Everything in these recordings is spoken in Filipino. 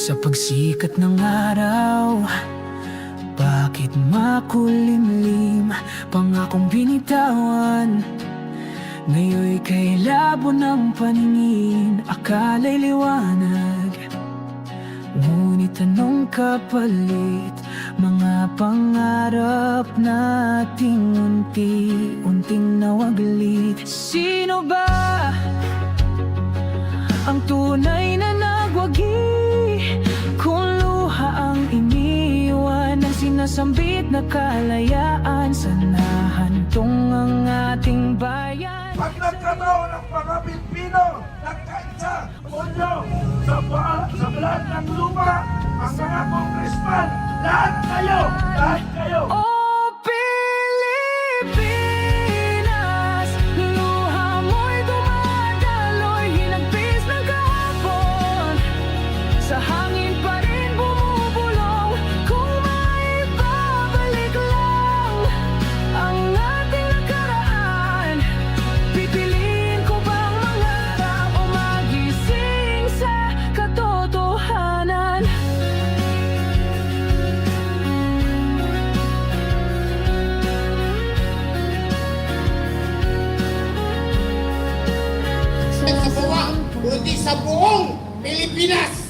Sa pagsikat ng araw, bakit makulimlim pangakong binitawan? Ngayon'y kay labo ng paningin, akala'y liwanag. Ngunit anong kapalit, mga pangarap nating unti-unting nawaglit. Sino ba ang tunay na nagwagi? Kung luha ang iniwan ng sinasambit na kalayaan, sanahantong ang ating bayan. Pag nagkataon ng mga Pilipino, nagkaisa, punyo, sa balat ng lupa, ang mga congressman, lahat kayo! Oh, Pilipinas, luha mo'y dumadaloy, hinagpis ng kahapon, sa hangin pa rin bumubulong. Kung maibabalik lang ang ating nakaraan, pipiliin ko bang mangarap o magising sa katotohanan? Sa bawa, kundi sa buong Pilipinas.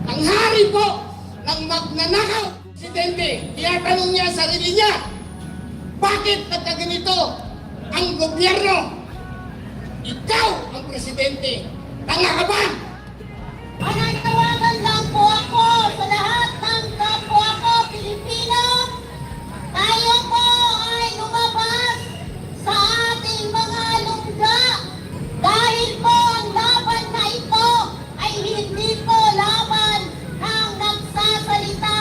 Ang hari po ng magnanakaw, Presidente, tinatanong niya sa sarili niya, bakit nagkaganito ang gobyerno? Ikaw ang Presidente. Tanga ka ba? Pananawagan lang po ako sa lahat ng kapwa ko Pilipino. Tayo po ay lumabas sa ating mga lungga dahil po ang laban na ito ay hindi po laban ng nagsasalita.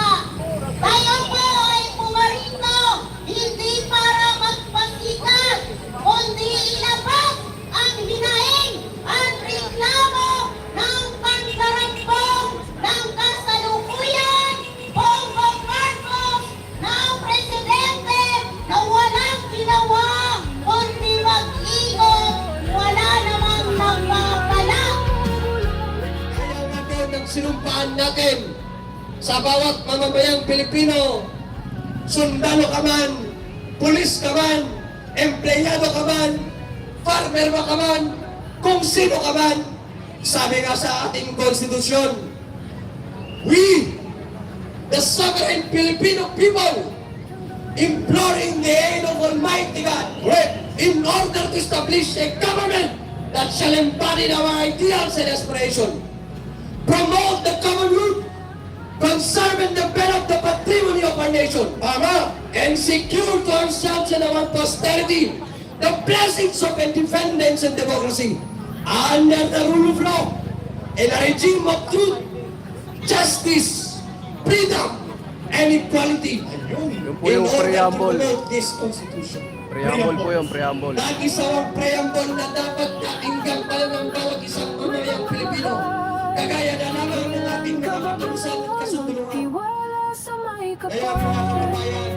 Tayo po ay pumarito hindi para magpasikat, kundi ilabas ang hinaing at reklamo ng pangkarambong ng kasalukuyan, Bongbong Marcos, ng Presidente na walang ginawa kundi mag-ingot, wala namang nagpapala. Ayaw natin ang sinumpaan natin sa bawat mamamayang Pilipino. Sundalo ka man, pulis ka man, empleyado ka man, farmer ka man, kung sino ka man. Sabi nga sa ating konstitusyon, we, the sovereign Filipino people, imploring the aid of Almighty God, in order to establish a government that shall embody our ideals and aspirations, promote the common good, conserve and develop the patrimony of our nation, and secure to ourselves and our posterity the blessings of independence and democracy under the rule of law and a regime of truth, justice, freedom, and equality. Yun po yung preamble. This Constitution. Preamble po yung preamble. Nag-isa ang preamble na dapat pakinggan pa ng bawat isang mamayang Pilipino. Kagaya na naman ng ating mga kapulisan at kasunduran. Tiwala sa may Kaya mga kapal. kababayan,